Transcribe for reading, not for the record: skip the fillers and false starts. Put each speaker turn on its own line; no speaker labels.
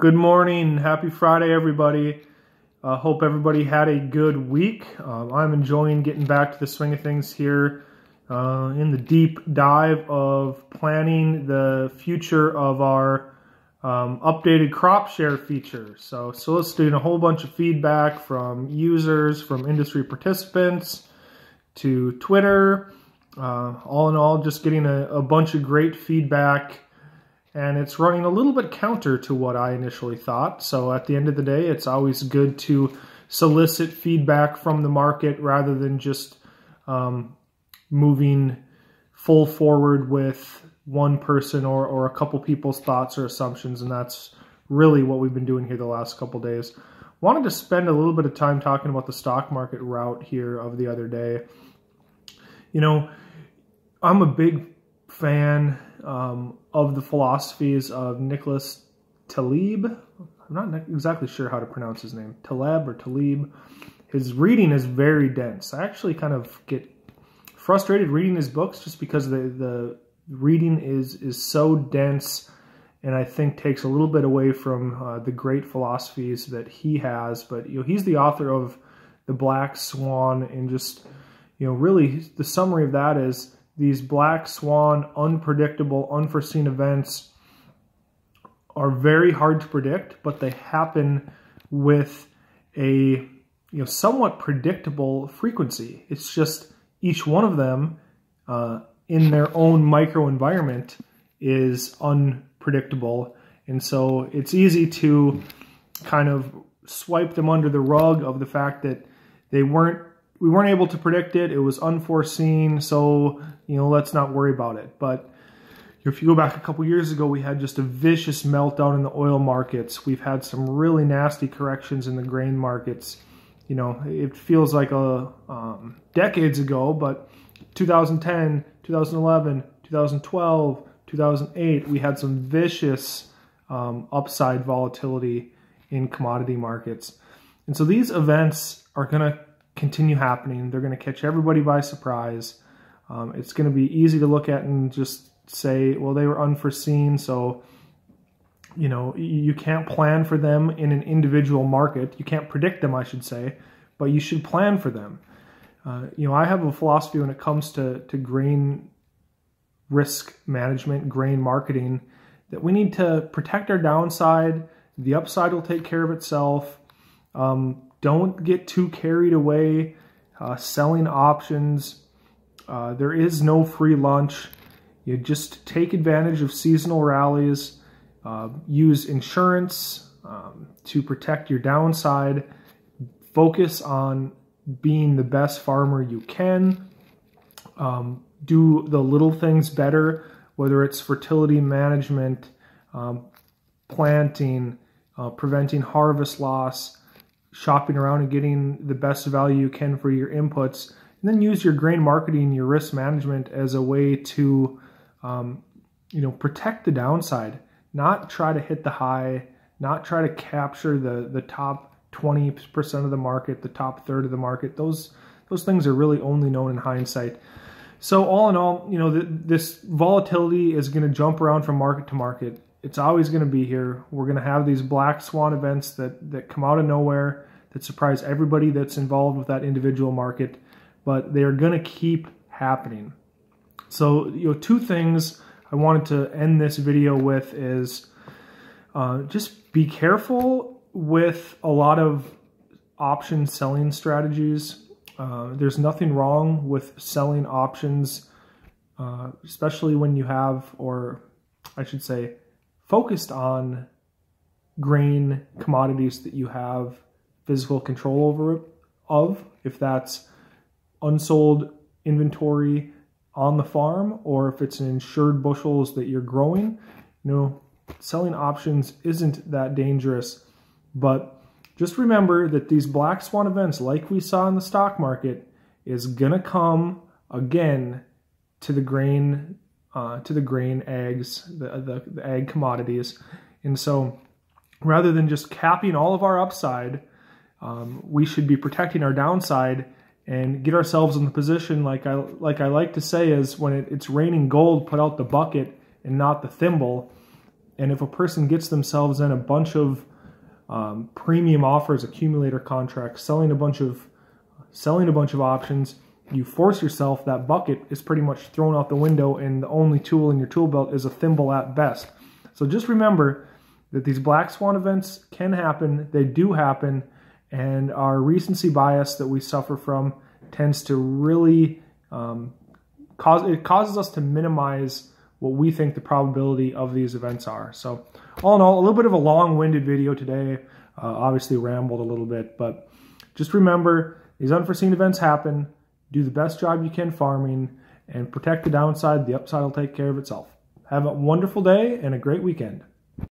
Good morning. Happy Friday, everybody. Hope everybody had a good week. I'm enjoying getting back to the swing of things here in the deep dive of planning the future of our updated crop share feature. So soliciting a whole bunch of feedback from users, from industry participants, to Twitter. All in all, just getting a bunch of great feedback. And it's running a little bit counter to what I initially thought. So at the end of the day, it's always good to solicit feedback from the market rather than just moving full forward with one person or a couple people's thoughts or assumptions. And that's really what we've been doing here the last couple days. Wanted to spend a little bit of time talking about the stock market route here of the other day. You know, I'm a big fan of the philosophies of Nicholas Taleb. I'm not exactly sure how to pronounce his name. Taleb or Taleb. His reading is very dense. I actually kind of get frustrated reading his books just because the reading is so dense, and I think takes a little bit away from the great philosophies that he has. But he's the author of The Black Swan, and just really the summary of that is these black swan, unpredictable, unforeseen events are very hard to predict, but they happen with a somewhat predictable frequency. It's just each one of them in their own microenvironment is unpredictable, and so it's easy to kind of swipe them under the rug of the fact that we weren't able to predict it. It was unforeseen, so let's not worry about it. But if you go back a couple years ago, we had just a vicious meltdown in the oil markets. We've had some really nasty corrections in the grain markets. It feels like decades ago, but 2010, 2011, 2012, 2008, we had some vicious upside volatility in commodity markets. And so these events are going to continue happening. They're going to catch everybody by surprise. It's going to be easy to look at and just say, well, they were unforeseen, so you can't plan for them in an individual market. You can't predict them, I should say, but you should plan for them. I have a philosophy when it comes to grain risk management, grain marketing, that we need to protect our downside. The upside will take care of itself. Don't get too carried away selling options. There is no free lunch. You just take advantage of seasonal rallies. Use insurance to protect your downside. Focus on being the best farmer you can. Do the little things better, whether it's fertility management, planting, preventing harvest loss, shopping around and getting the best value you can for your inputs, and then use your grain marketing, your risk management as a way to, protect the downside, not try to hit the high, not try to capture the top 20% of the market, the top third of the market. Those things are really only known in hindsight. So all in all, this volatility is going to jump around from market to market. It's always going to be here. We're going to have these black swan events that come out of nowhere, that surprise everybody that's involved with that individual market, but they're going to keep happening. So, two things I wanted to end this video with is just be careful with a lot of option selling strategies. There's nothing wrong with selling options, especially when you have, or I should say, focused on grain commodities that you have physical control over if that's unsold inventory on the farm, or if it's insured bushels that you're growing. Selling options isn't that dangerous, but just remember that these black swan events, like we saw in the stock market, is gonna come again to the grain eggs, the ag commodities. And so rather than just capping all of our upside, we should be protecting our downside and get ourselves in the position, like I like to say, is when it's raining gold, put out the bucket and not the thimble. And if a person gets themselves in a bunch of premium offers, accumulator contracts, selling a bunch of options, you force yourself, that bucket is pretty much thrown out the window, and the only tool in your tool belt is a thimble at best. So just remember that these black swan events can happen, they do happen, and our recency bias that we suffer from tends to really causes us to minimize what we think the probability of these events are. So all in all, a little bit of a long-winded video today, obviously rambled a little bit, but just remember, these unforeseen events happen. Do the best job you can farming and protect the downside. The upside will take care of itself. Have a wonderful day and a great weekend.